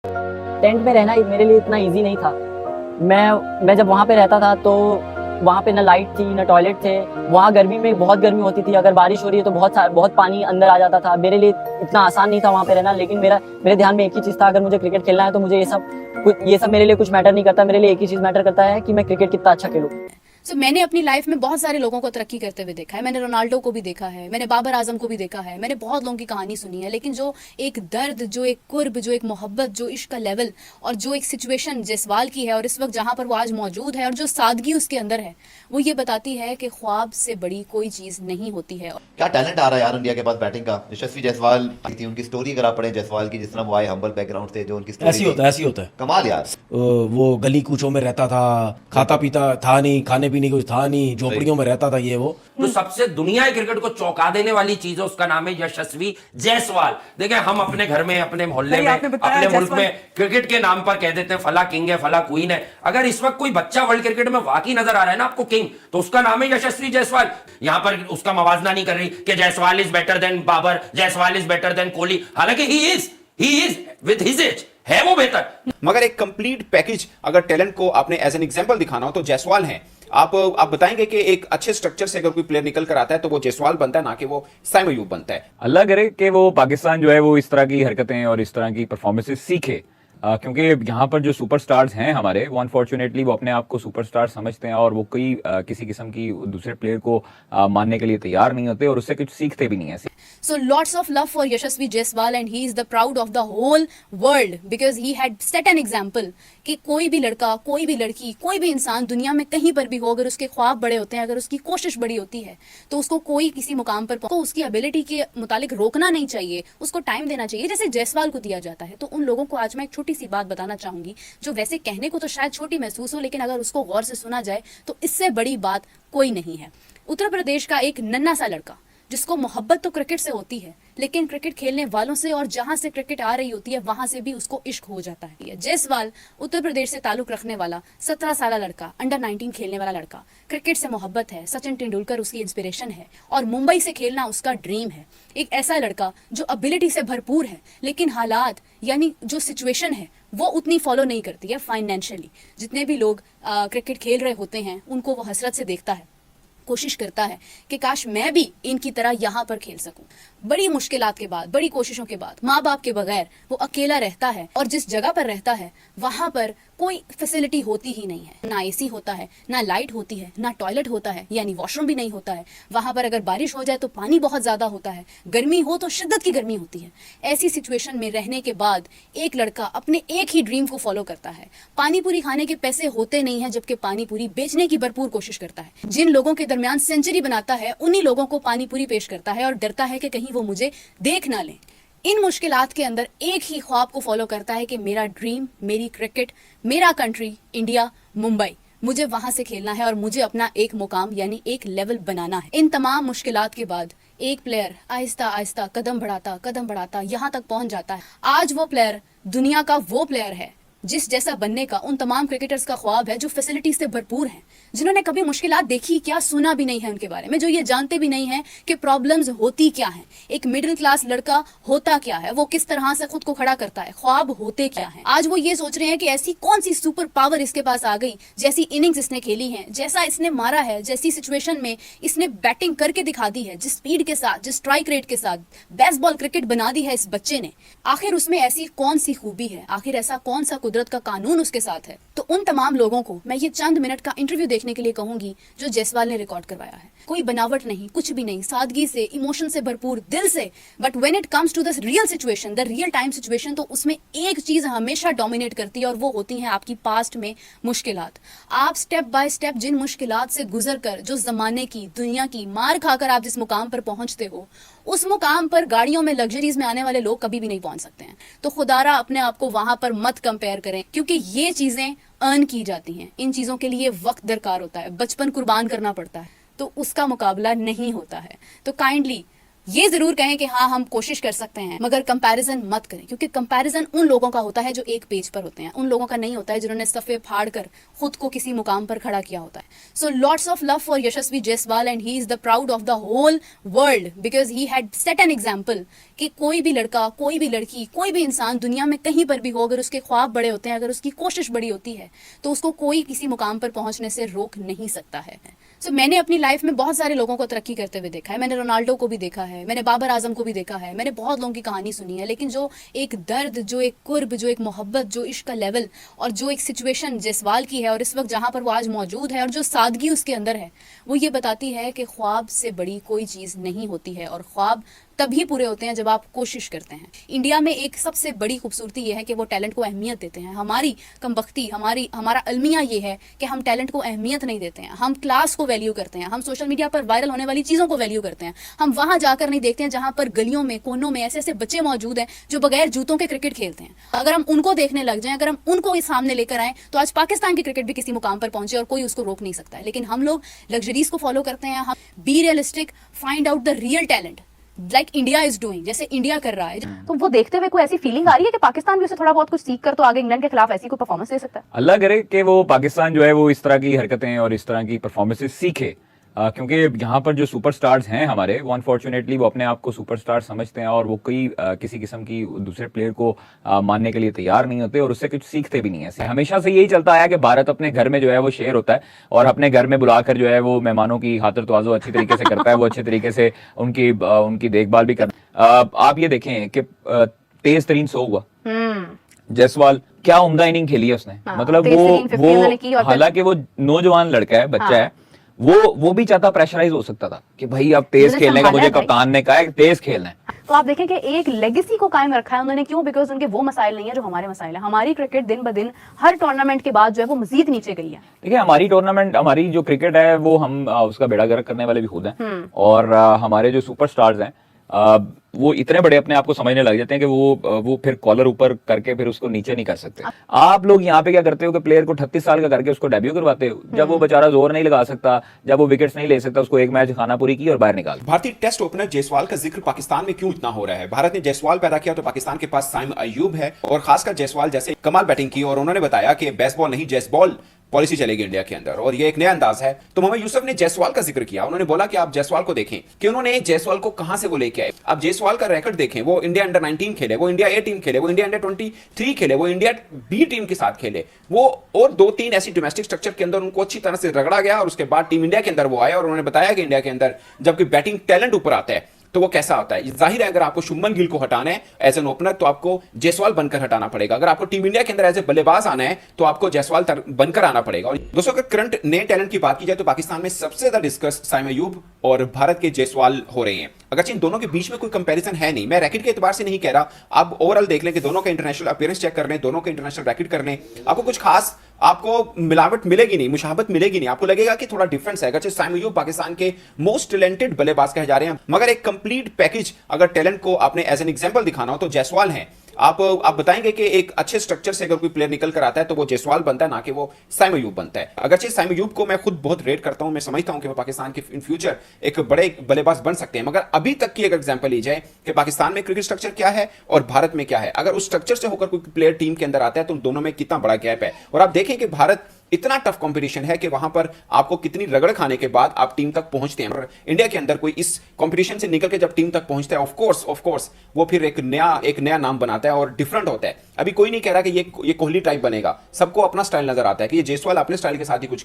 Tent में रहना मेरे लिए इतना इजी नहीं था। मैं जब वहाँ पे रहता था तो वहाँ पे ना लाइट थी ना टॉयलेट थे। वहाँ गर्मी में बहुत गर्मी होती थी, अगर बारिश हो रही है तो बहुत पानी अंदर आ जाता था। मेरे लिए इतना आसान नहीं था वहाँ पे रहना। लेकिन मेरे ध्यान में एक ही चीज़ था, अगर मुझे क्रिकेट खेलना है तो मुझे ये सब मेरे लिए कुछ मैटर नहीं करता। मेरे लिए एक ही चीज़ मैटर करता है कि मैं क्रिकेट कितना अच्छा खेलूँ। मैंने अपनी लाइफ में बहुत सारे लोगों को तरक्की करते हुए देखा है। मैंने रोनाल्डो को भी देखा है, मैंने बाबर आजम को भी देखा है, मैंने बहुत लोगों की कहानी सुनी है। लेकिन जो एक दर्द, जो एक कुर्ब, जो एक मोहब्बत, जो इश्क का लेवल और जो एक सिचुएशन जायसवाल की है और इस वक्त जहां पर वो आज मौजूद है और जो सादगी उसके अंदर है, वो ये बताती है कि ख्वाब से बड़ी कोई चीज नहीं होती है। क्या टैलेंट आ रहा है यार इंडिया के पास बैटिंग का। यशस्वी जायसवाल थी, उनकी स्टोरी अगर आप पढ़े जायसवाल की, जिस तरह वो आए हम्बल बैकग्राउंड से, जो उनकी स्टोरी ऐसी होता है। कमाल यार। वो गली कूचों में रहता था, खाता पीता था नहीं, खाने पीने कुछ था नहीं, झोपड़ियों में रहता था ये वो। तो सबसे दुनिया के क्रिकेट को चौंका देने वाली चीज है, उसका नाम है यशस्वी जायसवाल। देखिए, हम अपने घर में, अपने मोहल्ले में, अपने मुल्क में क्रिकेट के नाम पर कह देते हैं फला किंग है, फला क्वीन है। अगर इस वक्त कोई बच्चा वर्ल्ड क्रिकेट में वाकई नजर आ रहा है ना आपको किंग, तो उसका नाम है यशस्वी जायसवाल। यहां पर उसका मवाजना नहीं कर रही कि Jaiswal is better than Babar, Jaiswal is better than Kohli. हालांकि he is with his age है वो बेहतर। मगर एक कंप्लीट पैकेज अगर टैलेंट को आपने एज एन एग्जांपल दिखाना हो तो जायसवाल है। आप बताएंगे कि एक अच्छे स्ट्रक्चर से अगर कोई प्लेयर निकल कर आता है तो वो जायसवाल बनता है, ना कि वो साइम अयूब बनता है। अल्लाह करे कि वो पाकिस्तान जो है वो इस तरह की हरकतें और इस तरह की परफॉर्मेंसेस सीखे, क्योंकि यहाँ पर जो सुपरस्टार्स हैं हमारे, वो अनफॉर्चुनेटली वो अपने आप को सुपरस्टार समझते हैं और वो किसी किस्म की दूसरे प्लेयर को मानने के लिए तैयार नहीं होते और उससे कुछ सीखते भी नहीं है। So lots of love for Yashasvi Jaiswal and he is the proud of the whole world because he had set an example कि कोई भी लड़का, कोई भी लड़की, कोई भी इंसान दुनिया में कहीं पर भी हो, अगर उसके ख्वाब बड़े होते हैं, अगर उसकी कोशिश बड़ी होती है, तो उसको कोई किसी मुकाम पर को उसकी एबिलिटी के मुतालिक रोकना नहीं चाहिए, उसको टाइम देना चाहिए, जैसे जायसवाल को दिया जाता है। तो उन लोगों को आज मैं एक छोटी सी बात बताना चाहूंगी, जो वैसे कहने को तो शायद छोटी महसूस हो, लेकिन अगर उसको गौर से सुना जाए तो इससे बड़ी बात कोई नहीं है। उत्तर प्रदेश का एक नन्हा सा लड़का जिसको मोहब्बत तो क्रिकेट से होती है, लेकिन क्रिकेट खेलने वालों से और जहां से क्रिकेट आ रही होती है वहां से भी उसको इश्क हो जाता है। जायसवाल उत्तर प्रदेश से ताल्लुक रखने वाला 17 साल लड़का, अंडर 19 खेलने वाला लड़का, क्रिकेट से मोहब्बत है, सचिन तेंदुलकर उसकी इंस्पिरेशन है और मुंबई से खेलना उसका ड्रीम है। एक ऐसा लड़का जो एबिलिटी से भरपूर है, लेकिन हालात यानी जो सिचुएशन है वो उतनी फॉलो नहीं करती है फाइनेंशियली। जितने भी लोग क्रिकेट खेल रहे होते हैं उनको वो हसरत से देखता है, कोशिश करता है कि काश मैं भी इनकी तरह यहाँ पर खेल सकूं। बड़ी मुश्किलात के बाद, बड़ी कोशिशों के बाद, माँ बाप के बगैर वो अकेला रहता है और जिस जगह पर रहता है वहां पर कोई फैसिलिटी होती ही नहीं है। ना एसी होता है, ना लाइट होती है, ना टॉयलेट होता है, यानी वॉशरूम भी नहीं होता है। वहां पर अगर बारिश हो जाए तो पानी बहुत ज्यादा होता है, गर्मी हो तो शिद्दत की गर्मी होती है। ऐसी सिचुएशन में रहने के बाद एक लड़का अपने एक ही ड्रीम को फॉलो करता है। पानी पूरी खाने के पैसे होते नहीं है, जबकि पानी पूरी बेचने की भरपूर कोशिश करता है। जिन लोगों के दरमियान सेंचुरी बनाता है उन्हीं लोगों को पानी पूरी पेश करता है और डरता है कि कहीं वो मुझे देख ना ले। इन मुश्किलात के अंदर एक ही ख्वाब को फॉलो करता है कि मेरा ड्रीम, मेरी क्रिकेट, मेरा कंट्री इंडिया, मुंबई, मुझे वहां से खेलना है और मुझे अपना एक मुकाम यानी एक लेवल बनाना है। इन तमाम मुश्किलात के बाद एक प्लेयर आहिस्ता आहिस्ता कदम बढ़ाता यहाँ तक पहुंच जाता है। आज वो प्लेयर दुनिया का वो प्लेयर है जिस जैसा बनने का उन तमाम क्रिकेटर्स का ख्वाब है जो फैसिलिटी से भरपूर हैं, जिन्होंने कभी मुश्किलात देखी क्या, सुना भी नहीं है उनके बारे में, जो ये जानते भी नहीं है कि प्रॉब्लम्स होती क्या हैं, एक मिडिल क्लास लड़का होता क्या है, वो किस तरह से खुद को खड़ा करता है, ख्वाब होते क्या हैं। आज वो ये सोच रहे हैं कि ऐसी कौन सी सुपर पावर इसके पास आ गई, जैसी इनिंग्स इसने खेली है, जैसा इसने मारा है, जैसी सिचुएशन में इसने बैटिंग करके दिखा दी है, जिस स्पीड के साथ, जिस स्ट्राइक रेट के साथ बेसबॉल क्रिकेट बना दी है इस बच्चे ने, आखिर उसमें ऐसी कौन सी खूबी है, आखिर ऐसा कौन सा कुदरत का कानून उसके साथ है। तो उन तमाम लोगों को मैं ये चंद मिनट का इंटरव्यू देखने के लिए कहूंगी जो जायसवाल ने रिकॉर्ड करवाया है। कोई बनावट नहीं, कुछ भी नहीं, सादगी से, इमोशन से भरपूर, दिल से। But when it comes to the real situation, the real time situation, तो उसमें एक चीज हमेशा डोमिनेट करती है और वो होती है आपकी पास्ट में मुश्किलात। आप स्टेप बाय स्टेप जिन मुश्किलात से गुजर कर, जो जमाने की, दुनिया की मार खाकर आप जिस मुकाम पर पहुंचते हो, उस मुकाम पर गाड़ियों में, लग्जरीज में आने वाले लोग कभी भी नहीं पहुंच सकते हैं। तो खुदारा अपने आप को वहां पर मत कंपेयर करें, क्योंकि ये चीजें अर्न की जाती हैं। इन चीजों के लिए वक्त दरकार होता है, बचपन कुर्बान करना पड़ता है, तो उसका मुकाबला नहीं होता है। तो काइंडली ये जरूर कहें कि हाँ हम कोशिश कर सकते हैं, मगर कंपैरिजन मत करें, क्योंकि कंपैरिजन उन लोगों का होता है जो एक पेज पर होते हैं, उन लोगों का नहीं होता है जिन्होंने सफ़े फाड़ कर खुद को किसी मुकाम पर खड़ा किया होता है। So lots of love for Yashasvi Jaiswal and he is the proud of the whole world because he had set an example कि कोई भी लड़का, कोई भी लड़की, कोई भी इंसान दुनिया में कहीं पर भी हो, अगर उसके ख्वाब बड़े होते हैं, अगर उसकी कोशिश बड़ी होती है, तो उसको कोई किसी मुकाम पर पहुंचने से रोक नहीं सकता है। सो मैंने अपनी लाइफ में बहुत सारे लोगों को तरक्की करते हुए देखा है। मैंने रोनाल्डो को भी देखा है, मैंने बाबर आजम को भी देखा है, मैंने बहुत लोगों की कहानी सुनी है, लेकिन जो एक दर्द, जो एक कुर्ब, जो एक मोहब्बत, जो इश्क का लेवल और जो एक सिचुएशन जायसवाल की है और इस वक्त जहाँ पर वो आज मौजूद है और जो सादगी उसके अंदर है, वो ये बताती है कि ख्वाब से बड़ी कोई चीज़ नहीं होती है और ख्वाब तभी पूरे होते हैं जब आप कोशिश करते हैं। इंडिया में एक सबसे बड़ी खूबसूरती ये है कि वो टैलेंट को अहमियत देते हैं। हमारी कमबख्ती, हमारा अलमिया ये है कि हम टैलेंट को अहमियत नहीं देते हैं, हम क्लास को वैल्यू करते हैं, हम सोशल मीडिया पर वायरल होने वाली चीज़ों को वैल्यू करते हैं। हम वहाँ जाकर नहीं देखते हैं जहाँ पर गलियों में, कोनों में ऐसे ऐसे बच्चे मौजूद हैं जो बगैर जूतों के क्रिकेट खेलते हैं। अगर हम उनको देखने लग जाएं, अगर हम उनको इस सामने लेकर आएँ, तो आज पाकिस्तान की क्रिकेट भी किसी मुकाम पर पहुंचे और कोई उसको रोक नहीं सकता है। लेकिन हम लोग लग्जरीज को फॉलो करते हैं। हम be realistic, find out the real talent like India is doing, जैसे इंडिया कर रहा है। तो वो देखते हुए कोई ऐसी फीलिंग आ रही है कि पाकिस्तान भी उसे थोड़ा बहुत कुछ सीख कर तो आगे इंग्लैंड के खिलाफ ऐसी कोई परफॉर्मेंस दे सकता है? अल्लाह करे कि वो पाकिस्तान जो है वो इस तरह की हरकतें और इस तरह की परफॉर्मेंसेस सीखे, क्योंकि यहाँ पर जो सुपरस्टार्स हैं हमारे, वो अनफॉर्चुनेटली वो अपने आप को सुपरस्टार समझते हैं और वो कोई किसी किस्म की दूसरे प्लेयर को मानने के लिए तैयार नहीं होते और उससे कुछ सीखते भी नहीं है। हमेशा से यही चलता आया कि भारत अपने घर में जो है वो शेर होता है और अपने घर में बुलाकर जो है वो मेहमानों की खातिर तवाज़ो अच्छी तरीके से करता है, वो अच्छे तरीके से उनकी देखभाल भी करता है। आप ये देखें कि तेज तरीन 100 हुआ जायसवाल, क्या उम्दा इनिंग खेली है उसने। मतलब वो हालांकि वो नौजवान लड़का है, बच्चा है, वो भी चाहता प्रेशराइज हो सकता था कि भाई अब तेज खेलने का, मुझे कप्तान ने कहा है तेज खेलना है। तो आप देखें कि एक लेगेसी को कायम रखा है उन्होंने। क्यों? बिकॉज उनके वो मसाइल नहीं है जो हमारे मसाइल है। हमारी क्रिकेट दिन ब दिन हर टूर्नामेंट के बाद जो है वो मजीद नीचे गई है। देखिए हमारी जो क्रिकेट है वो हम उसका बेड़ा गर्क करने वाले भी खुद हैं और हमारे जो सुपरस्टार्स हैं वो इतने बड़े अपने आप को समझने लग जाते हैं कि वो फिर कॉलर ऊपर करके फिर उसको नीचे नहीं कर सकते। आप लोग यहाँ पे क्या करते हो कि प्लेयर को 38 साल का करके उसको डेब्यू करवाते हो, जब वो बेचारा जोर नहीं लगा सकता, जब वो विकेट्स नहीं ले सकता, उसको एक मैच खानापुरी की और बाहर निकाल। भारतीय टेस्ट ओपनर जायसवाल का जिक्र पाकिस्तान में क्यों इतना हो रहा है? भारत ने जायसवाल पैदा किया तो पाकिस्तान के पास साइम अयूब है और खासकर जायसवाल जैसे कमाल बैटिंग की और उन्होंने बताया कि बेसबॉल नहीं जैसबॉल पॉलिसी चलेगी इंडिया के अंदर और ये एक नया अंदाज है। तो मोहम्मद यूसुफ ने जायसवाल का जिक्र किया। उन्होंने बोला कि आप जायसवाल को देखें कि उन्होंने जायसवाल को कहां से वो लेके आए। आप जायसवाल का रिकॉर्ड देखें, वो इंडिया अंडर 19 खेले, वो इंडिया ए टीम खेले, वो इंडिया अंडर 23 खेले, वो इंडिया बी टीम के साथ खेले, वो और 2-3 ऐसी डोमेस्टिक स्ट्रक्चर के अंदर उनको अच्छी तरह से रगड़ा गया और उसके बाद टीम इंडिया के अंदर वो आए और उन्होंने बताया कि इंडिया के अंदर जबकि बैटिंग टैलेंट ऊपर आता है तो वो कैसा होता है। जाहिर है अगर आपको शुभमन गिल को हटाना है एज एन ओपनर तो आपको जायसवाल बनकर हटाना पड़ेगा। अगर आपको टीम इंडिया के अंदर एज ए बल्लेबाज आना है तो आपको जायसवाल बनकर आना पड़ेगा। और दोस्तों अगर करंट नए टैलेंट की बात की जाए तो पाकिस्तान में सबसे ज्यादा डिस्कस साइम अयूब और भारत के जायसवाल हो रहे हैं। अगरचे इन दोनों के बीच में कोई कंपैरिजन है नहीं, मैं रैकेट के एतबार से नहीं कह रहा। आप ओवरऑल देख लें कि दोनों का इंटरनेशनल अपीयरेंस चेक कर लें, दोनों के इंटरनेशनल रैकेट कर लें, आपको कुछ खास आपको मिलावट मिलेगी नहीं, मुशाबत मिलेगी नहीं, आपको लगेगा कि थोड़ा डिफरेंस है। अगरचे साइम अयूब पाकिस्तान के मोस्ट टैलेंटेड बल्लेबाज कहे जा रहे हैं, मगर एक कंप्लीट पैकेज अगर टैलेंट को आपने एज एन एग्जांपल दिखाना हो तो जायसवाल हैं। आप बताएंगे कि एक अच्छे स्ट्रक्चर से अगर कोई प्लेयर निकल कर आता है तो वो जायसवाल बनता है, ना कि वो साइम अयूब बनता है। अगरचे साइम अयूब को मैं खुद बहुत रेट करता हूं, मैं समझता हूं कि वो पाकिस्तान के इन फ्यूचर एक बड़े बल्लेबाज बन सकते हैं, मगर अभी तक की अगर एग्जांपल ली जाए कि पाकिस्तान में क्रिकेट स्ट्रक्चर क्या है और भारत में क्या है, अगर उस स्ट्रक्चर से होकर कोई प्लेयर टीम के अंदर आता है तो दोनों में कितना बड़ा गैप है। और आप देखें कि भारत इतना टफ कंपटीशन है कि वहां पर आपको कितनी रगड़ खाने के बाद आप टीम तक पहुंचते हैं। और इंडिया के अंदर कोई इस कंपटीशन से निकल के जब टीम तक पहुंचता है ऑफ कोर्स वो फिर एक नया नाम बनाता है और डिफरेंट होता है। अभी कोई नहीं कह रहा कि ये कोहली टाइप बनेगा, सबको अपना स्टाइल नजर आता है कि ये जायसवाल अपने स्टाइल के साथ ही कुछ